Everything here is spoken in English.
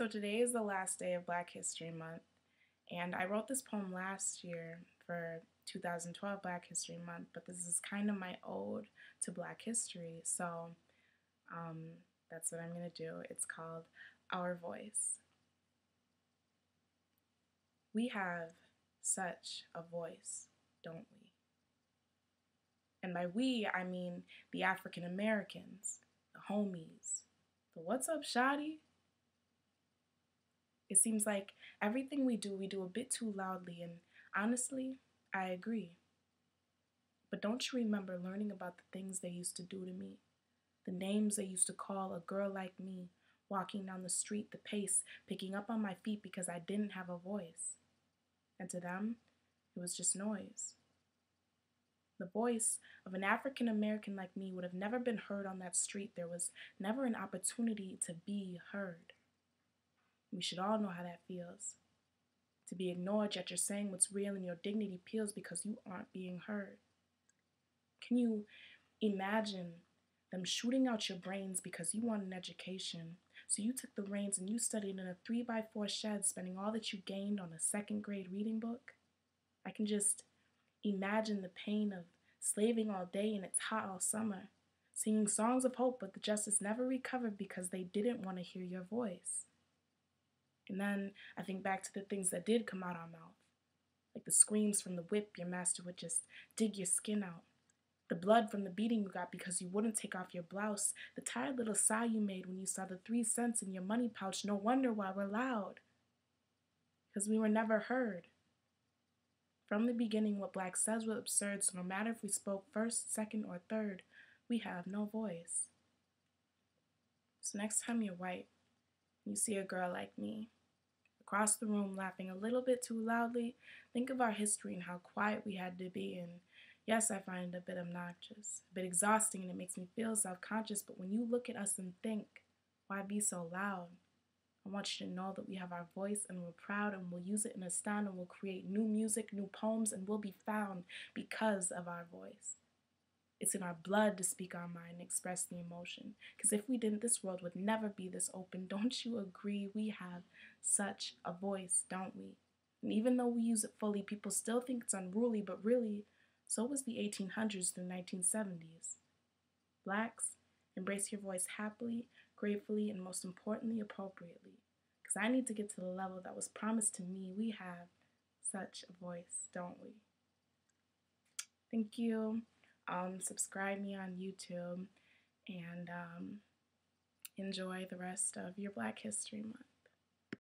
So today is the last day of Black History Month, and I wrote this poem last year for 2012 Black History Month, but this is kind of my ode to Black history, so um, that's what I'm going to do. It's called Our Voice. We have such a voice, don't we? And by we, I mean the African Americans, the homies, the what's up, shawty? It seems like everything we do a bit too loudly, and honestly, I agree. But don't you remember learning about the things they used to do to me? The names they used to call a girl like me, walking down the street, the pace, picking up on my feet because I didn't have a voice. And to them, it was just noise. The voice of an African American like me would have never been heard on that street. There was never an opportunity to be heard. We should all know how that feels. To be ignored, yet you're saying what's real and your dignity peels because you aren't being heard. Can you imagine them shooting out your brains because you want an education? So you took the reins and you studied in a 3x4 shed, spending all that you gained on a second grade reading book? I can just imagine the pain of slaving all day and it's hot all summer, singing songs of hope, but the justice never recovered because they didn't want to hear your voice. And then I think back to the things that did come out our mouth, like the screams from the whip your master would just dig your skin out, the blood from the beating you got because you wouldn't take off your blouse, the tired little sigh you made when you saw the 3 cents in your money pouch. No wonder why we're loud, because we were never heard. From the beginning, what Black says was absurd, so no matter if we spoke first, second, or third, we have no voice. So next time you're white, you see a girl like me, across the room laughing a little bit too loudly, think of our history and how quiet we had to be. And yes, I find it a bit obnoxious, a bit exhausting, and it makes me feel self-conscious. But when you look at us and think, why be so loud? I want you to know that we have our voice and we're proud and we'll use it in a stand and we'll create new music, new poems, and we'll be found because of our voice. It's in our blood to speak our mind and express the emotion. Because if we didn't, this world would never be this open. Don't you agree? We have such a voice, don't we? And even though we use it fully, people still think it's unruly, but really, so was the 1800s through 1970s. Blacks, embrace your voice happily, gratefully, and most importantly, appropriately. Because I need to get to the level that was promised to me. We have such a voice, don't we? Thank you. Subscribe me on YouTube and enjoy the rest of your Black History Month.